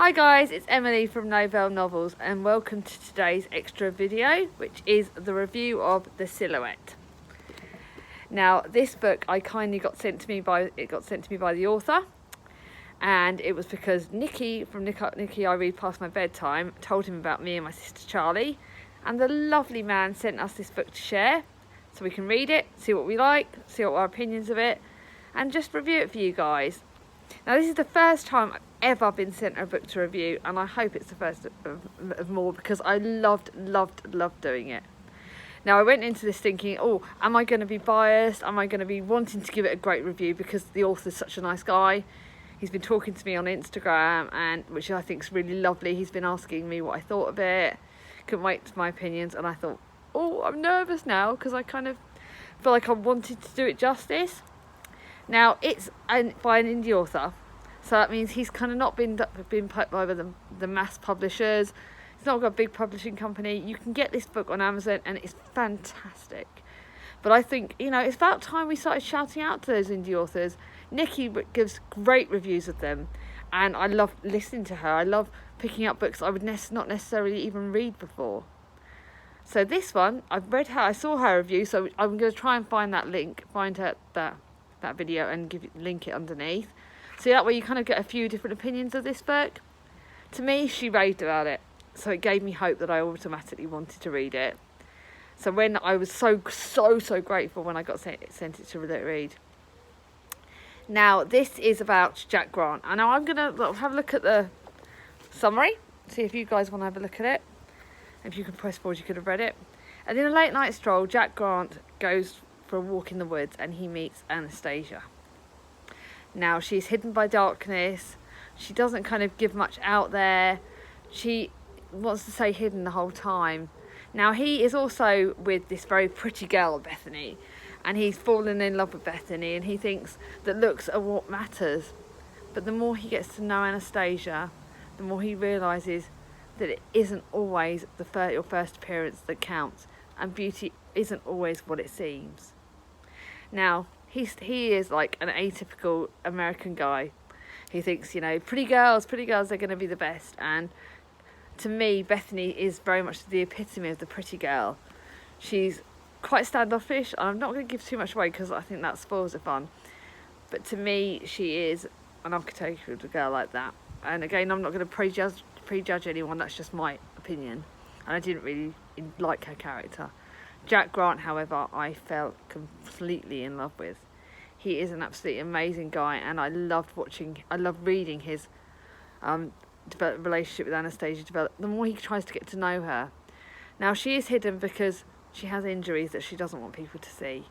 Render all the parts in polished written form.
Hi guys, it's Emily from Novell Novels and welcome to today's extra video, which is the review of The Silhouette. Now this book I kindly got sent to me by the author, and it was because Nikki from Nikki I Read Past My Bedtime told him about me and my sister Charlie, and the lovely man sent us this book to share so we can read it, see what we like, see what our opinions of it, and just review it for you guys. Now this is the first time I've ever been sent a book to review, and I hope it's the first of more, because I loved doing it. Now I went into this thinking, oh, am I going to be biased? Am I going to be wanting to give it a great review because the author's such a nice guy? He's been talking to me on Instagram, and which I think is really lovely. He's been asking me what I thought of it. Couldn't wait for my opinions, and I thought, oh, I'm nervous now because I kind of feel like I wanted to do it justice. Now it's by an indie author, so that means he's kind of not been put by the mass publishers. He's not got a big publishing company. You can get this book on Amazon and it's fantastic. But I think, it's about time we started shouting out to those indie authors. Nikki gives great reviews of them, and I love listening to her. I love picking up books I would not necessarily even read before. So this one, I saw her review, so I'm going to try and find that link, find her that video and link it underneath, so that way you kind of get a few different opinions of this book. To me, she raved about it, so it gave me hope that I automatically wanted to read it. So when I was so grateful when I got sent it to read. Now this is about Jack Grant, and now I'm gonna have a look at the summary, see if you guys want to have a look at it. If you can press pause, you could have read it. And in a late night stroll, Jack Grant goes for a walk in the woods and he meets Anastasia. Now she's hidden by darkness. She doesn't kind of give much out there. She wants to stay hidden the whole time. Now he is also with this very pretty girl, Bethany, and he's fallen in love with Bethany, and he thinks that looks are what matters. But the more he gets to know Anastasia, the more he realises that it isn't always your first appearance that counts, and beauty isn't always what it seems. Now, he is like an atypical American guy. He thinks, pretty girls, they're going to be the best. And to me, Bethany is very much the epitome of the pretty girl. She's quite standoffish, and I'm not going to give too much away because I think that spoils the fun. But to me, she is an archetypal girl like that. And again, I'm not going to prejudge anyone, that's just my opinion. And I didn't really like her character. Jack Grant, however, I fell completely in love with. He is an absolutely amazing guy, and I love reading his relationship with Anastasia develop. The more he tries to get to know her. Now she is hidden because she has injuries that she doesn't want people to see.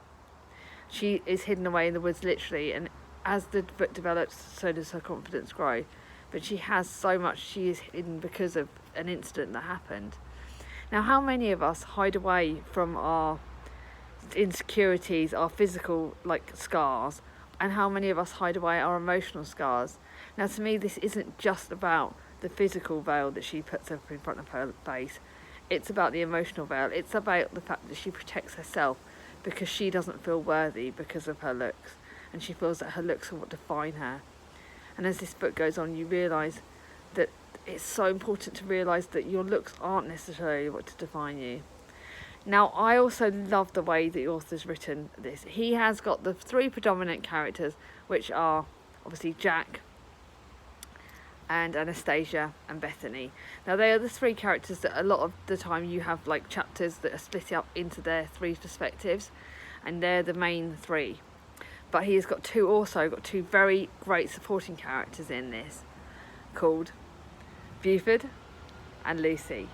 She is hidden away in the woods, literally, and as the book develops, so does her confidence grow. But she has so much. She is hidden because of an incident that happened. Now, how many of us hide away from our insecurities, our physical scars, and how many of us hide away our emotional scars? Now, to me, this isn't just about the physical veil that she puts up in front of her face. It's about the emotional veil. It's about the fact that she protects herself because she doesn't feel worthy because of her looks, and she feels that her looks are what define her. And as this book goes on, you realise that it's so important to realise that your looks aren't necessarily what to define you. Now, I also love the way the author's written this. He has got the three predominant characters, which are obviously Jack and Anastasia and Bethany. Now, they are the three characters that a lot of the time you have chapters that are split up into their three perspectives, and they're the main three. But he has got two very great supporting characters in this, called Buford and Lucy.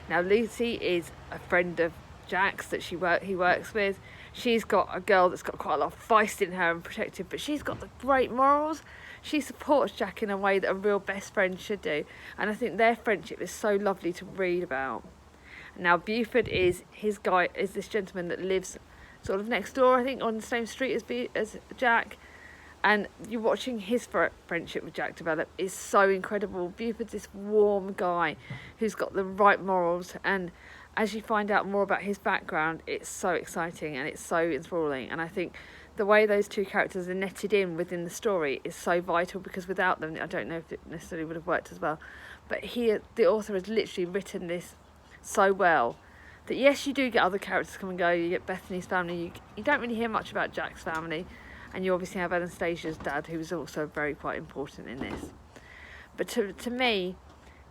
Now Lucy is a friend of Jack's that he works with. She's got a girl that's got quite a lot of feist in her and protective, but she's got the great morals. She supports Jack in a way that a real best friend should do, and I think their friendship is so lovely to read about. Now Buford is this gentleman that lives sort of next door, I think, on the same street as Jack, and you're watching his friendship with Jack develop is so incredible. Buford's this warm guy who's got the right morals, and as you find out more about his background, it's so exciting and it's so enthralling. And I think the way those two characters are netted in within the story is so vital, because without them I don't know if it necessarily would have worked as well. But here the author has literally written this so well that yes, you do get other characters come and go. You get Bethany's family, you don't really hear much about Jack's family, and you obviously have Anastasia's dad, who is also very quite important in this. But to me,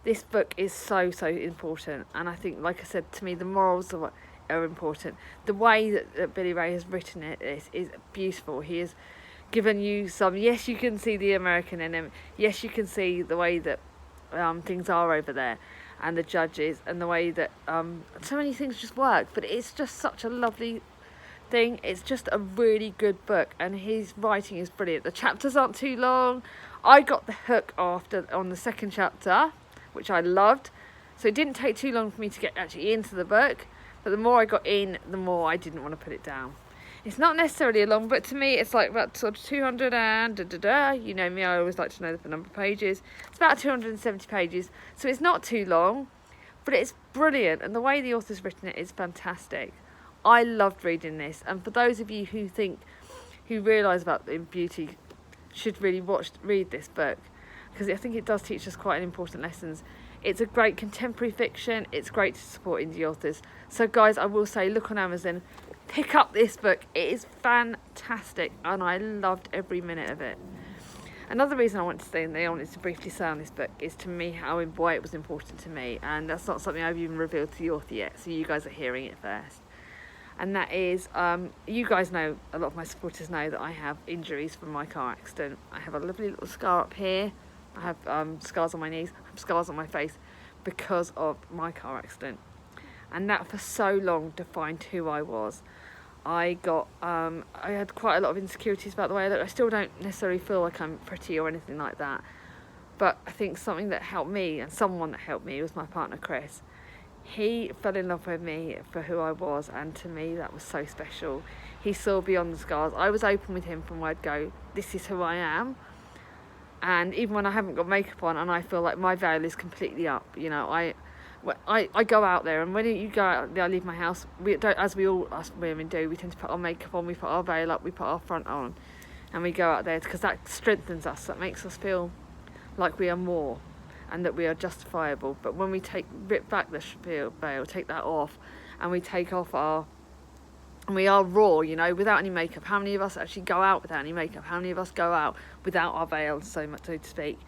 this book is so important, and I think, like I said, to me the morals are important. The way that Billy Ray has written it is beautiful. He has given you some, yes, you can see the American in him, yes, you can see the way that things are over there, and the judges, and the way that so many things just work. But it's just such a lovely thing. It's just a really good book, and his writing is brilliant. The chapters aren't too long. I got the hook on the second chapter, which I loved, so it didn't take too long for me to get actually into the book. But the more I got in, the more I didn't want to put it down. It's not necessarily a long book to me. It's like about sort of 200 and you know me, I always like to know the number of pages. It's about 270 pages, so it's not too long, but it's brilliant, and the way the author's written it is fantastic. I loved reading this, and for those of you who realise about beauty, should really read this book, because I think it does teach us quite important lessons. It's a great contemporary fiction. It's great to support indie authors. So guys, I will say, look on Amazon, pick up this book. It is fantastic, and I loved every minute of it. Another reason I wanted to briefly say on this book is, to me, why it was important to me, and that's not something I've even revealed to the author yet, so you guys are hearing it first. And that is, you guys know, a lot of my supporters know that I have injuries from my car accident. I have a lovely little scar up here. I have scars on my knees, I have scars on my face because of my car accident. And that for so long defined who I was. I had quite a lot of insecurities about the way I look. I still don't necessarily feel like I'm pretty or anything like that. But I think something that helped me, and someone that helped me, was my partner Chris. He fell in love with me for who I was, and to me that was so special. He saw beyond the scars. I was open with him from where I'd go, this is who I am. And even when I haven't got makeup on and I feel like my veil is completely up, you know, I go out there, and when you go out there, I leave my house, we don't, as we all us women do, we tend to put our makeup on, we put our veil up, we put our front on, and we go out there because that strengthens us, that makes us feel like we are more and that we are justifiable. But when we rip back the veil, take that off, and we take off and we are raw, you know, without any makeup. How many of us actually go out without any makeup? How many of us go out without our veil, so to speak?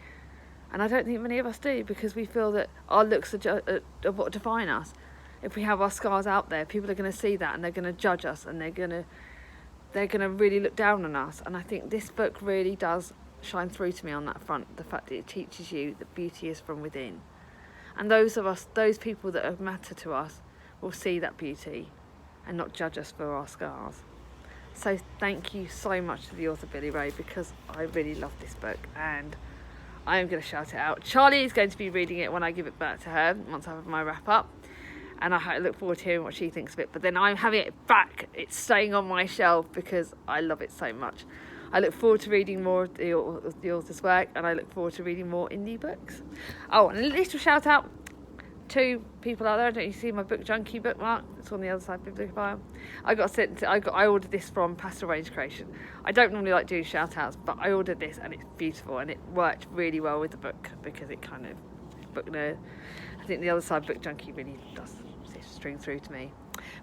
And I don't think many of us do, because we feel that our looks are what define us. If we have our scars out there, people are going to see that, and they're going to judge us, and they're going to really look down on us. And I think this book really does shine through to me on that front, the fact that it teaches you that beauty is from within. And those people that matter to us, will see that beauty and not judge us for our scars. So thank you so much to the author Billy Ray, because I really love this book, and I am going to shout it out. Charlie is going to be reading it when I give it back to her, once I have my wrap up, and I look forward to hearing what she thinks of it. But then I'm having it back, it's staying on my shelf because I love it so much. I look forward to reading more of the author's work, and I look forward to reading more indie books. Oh, and a little shout out to people out there. Don't you see my Book Junkie bookmark? It's on the other side of the bibliophile. I ordered this from Pastel Range Creation. I don't normally like doing shout outs, but I ordered this, and it's beautiful, and it worked really well with the book, because it kind of I think the other side Book Junkie really does string through to me.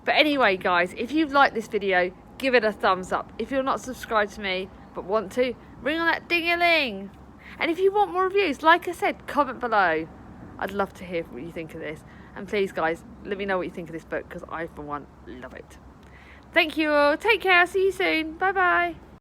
But anyway, guys, if you've liked this video, give it a thumbs up. If you're not subscribed to me but want to, ring on that ding-a-ling. And if you want more reviews, like I said, comment below. I'd love to hear what you think of this. And please, guys, let me know what you think of this book, because I, for one, love it. Thank you all. Take care. See you soon. Bye-bye.